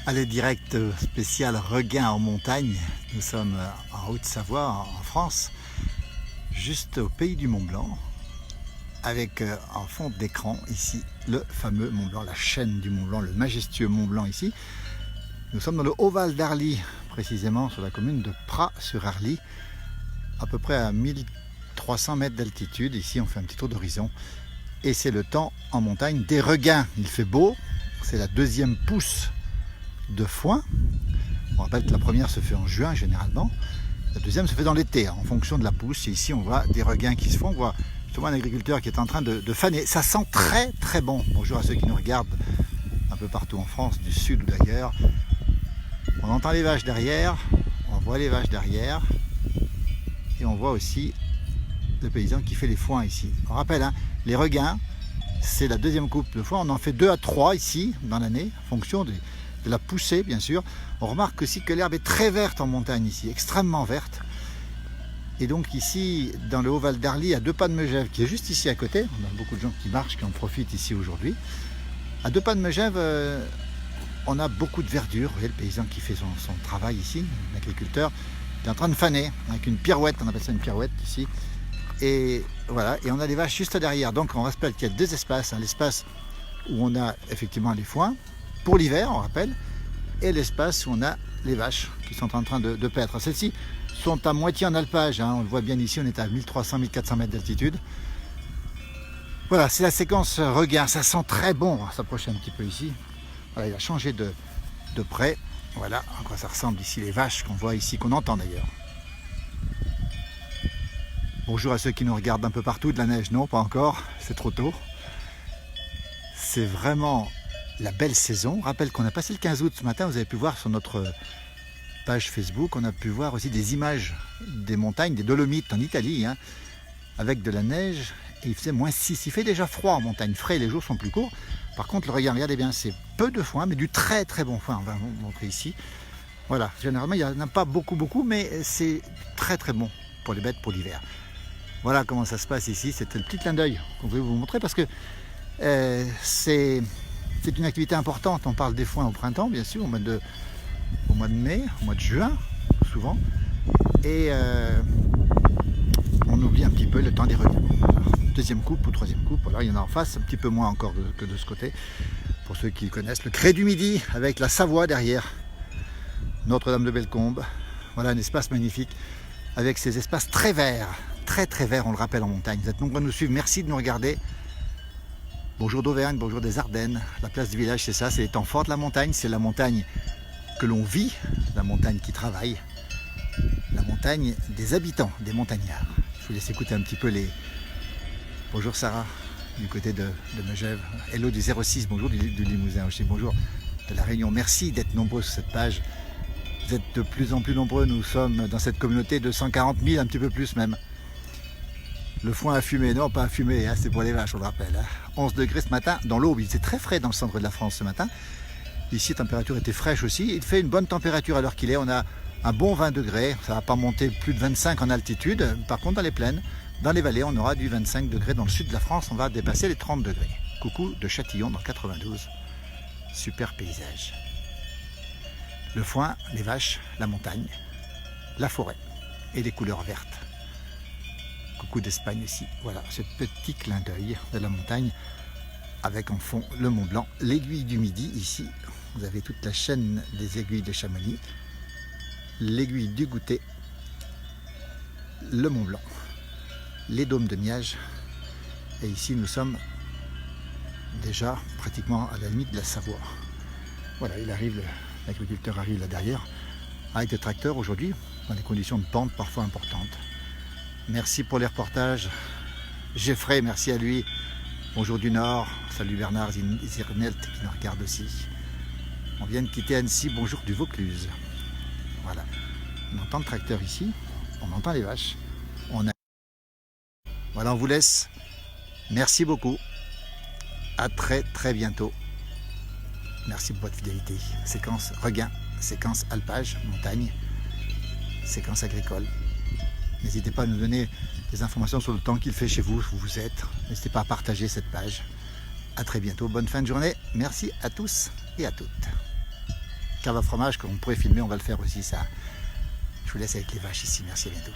Allez, direct spécial regain en montagne. Nous sommes en Haute-Savoie, en France, juste au pays du Mont Blanc, avec en fond d'écran ici le fameux Mont Blanc, la chaîne du Mont Blanc, le majestueux Mont Blanc ici. Nous sommes dans le Haut-Val d'Arly, précisément sur la commune de Praz-sur-Arly, à peu près à 1300 mètres d'altitude. Ici on fait un petit tour d'horizon et c'est le temps en montagne des regains. Il fait beau, c'est la deuxième pousse de foin. On rappelle que la première se fait en juin généralement, la deuxième se fait dans l'été en fonction de la pousse. Et ici on voit des regains qui se font, on voit justement un agriculteur qui est en train de faner. Ça sent très très bon. Bonjour à ceux qui nous regardent un peu partout en France, du sud ou d'ailleurs. On entend les vaches derrière, on voit les vaches derrière et on voit aussi le paysan qui fait les foins ici. On rappelle, hein, les regains, c'est la deuxième coupe de foin. On en fait 2 à 3 ici dans l'année en fonction de la poussée bien sûr. On remarque aussi que l'herbe est très verte en montagne ici, extrêmement verte. Et donc ici, dans le Haut-Val d'Arly, à 2 pas de Megève, qui est juste ici à côté, on a beaucoup de gens qui marchent, qui en profitent ici aujourd'hui. À 2 pas de Megève, on a beaucoup de verdure. Vous voyez le paysan qui fait son travail ici, l'agriculteur, il est en train de faner avec une pirouette, on appelle ça une pirouette ici. Et voilà, et on a les vaches juste derrière. Donc on rappelle qu'il y a 2 espaces, hein, l'espace où on a effectivement les foins, pour l'hiver, on rappelle, et l'espace où on a les vaches qui sont en train de paître. Celles-ci sont à moitié en alpage, hein, on le voit bien ici, on est à 1300-1400 mètres d'altitude. Voilà, c'est la séquence regain, ça sent très bon. On va s'approcher un petit peu ici. Voilà, il a changé de près. Voilà à quoi ça ressemble ici, les vaches qu'on voit ici, qu'on entend d'ailleurs. Bonjour à ceux qui nous regardent un peu partout. De la neige, non, pas encore, c'est trop tôt. C'est vraiment la belle saison. Je rappelle qu'on a passé le 15 août ce matin, vous avez pu voir sur notre page Facebook, on a pu voir aussi des images des montagnes, des Dolomites en Italie, hein, avec de la neige, et il faisait -6. Il fait déjà froid en montagne, frais, les jours sont plus courts. Par contre, le regain, regardez bien, c'est peu de foin, mais du très très bon foin. On va vous montrer ici. Voilà, généralement, il n'y en a pas beaucoup, mais c'est très très bon pour les bêtes pour l'hiver. Voilà comment ça se passe ici. C'était le petit clin d'œil qu'on voulait vous montrer parce que c'est une activité importante. On parle des foins au printemps, bien sûr, au mois de mai, au mois de juin, souvent. Et on oublie un petit peu le temps des regains. Deuxième coupe ou troisième coupe. Alors il y en a en face, un petit peu moins encore que de ce côté. Pour ceux qui connaissent le Cré du Midi, avec la Savoie derrière, Notre-Dame de Bellecombe. Voilà un espace magnifique, avec ces espaces très verts, très très verts, on le rappelle en montagne. Vous êtes nombreux à nous suivre, merci de nous regarder. Bonjour d'Auvergne, bonjour des Ardennes. La place du village, c'est ça, c'est les temps forts de la montagne. C'est la montagne que l'on vit, la montagne qui travaille, la montagne des habitants, des montagnards. Je vous laisse écouter un petit peu les... Bonjour Sarah, du côté de Megève. Hello du 06, bonjour du Limousin aussi, bonjour de la Réunion. Merci d'être nombreux sur cette page. Vous êtes de plus en plus nombreux, nous sommes dans cette communauté de 140 000, un petit peu plus même. Le foin a fumé, non pas à fumer, hein, c'est pour les vaches, on le rappelle. Hein. 11 degrés ce matin dans l'Aube, il était très frais dans le centre de la France ce matin. Ici, la température était fraîche aussi. Il fait une bonne température à l'heure qu'il est. On a un bon 20 degrés. Ça ne va pas monter plus de 25 en altitude. Par contre, dans les plaines, dans les vallées, on aura du 25 degrés. Dans le sud de la France, on va dépasser les 30 degrés. Coucou de Châtillon dans 92. Super paysage. Le foin, les vaches, la montagne, la forêt et les couleurs vertes. Coucou d'Espagne ici. Voilà, ce petit clin d'œil de la montagne avec en fond le Mont Blanc, l'aiguille du Midi ici. Vous avez toute la chaîne des aiguilles de Chamonix, l'aiguille du Goûter, le Mont Blanc, les dômes de Miage. Et ici nous sommes déjà pratiquement à la limite de la Savoie. Voilà, il arrive, l'agriculteur arrive là derrière avec le tracteur aujourd'hui dans des conditions de pente parfois importantes. Merci pour les reportages. Geoffrey, merci à lui. Bonjour du Nord. Salut Bernard Zirnelt qui nous regarde aussi. On vient de quitter Annecy. Bonjour du Vaucluse. Voilà. On entend le tracteur ici. On entend les vaches. Voilà, on vous laisse. Merci beaucoup. À très très bientôt. Merci pour votre fidélité. Séquence regain, séquence alpage, montagne, séquence agricole. N'hésitez pas à nous donner des informations sur le temps qu'il fait chez vous, où vous êtes. N'hésitez pas à partager cette page. À très bientôt, bonne fin de journée. Merci à tous et à toutes. cave à fromage qu'on pourrait filmer, on va le faire aussi ça. Je vous laisse avec les vaches ici, merci, à bientôt.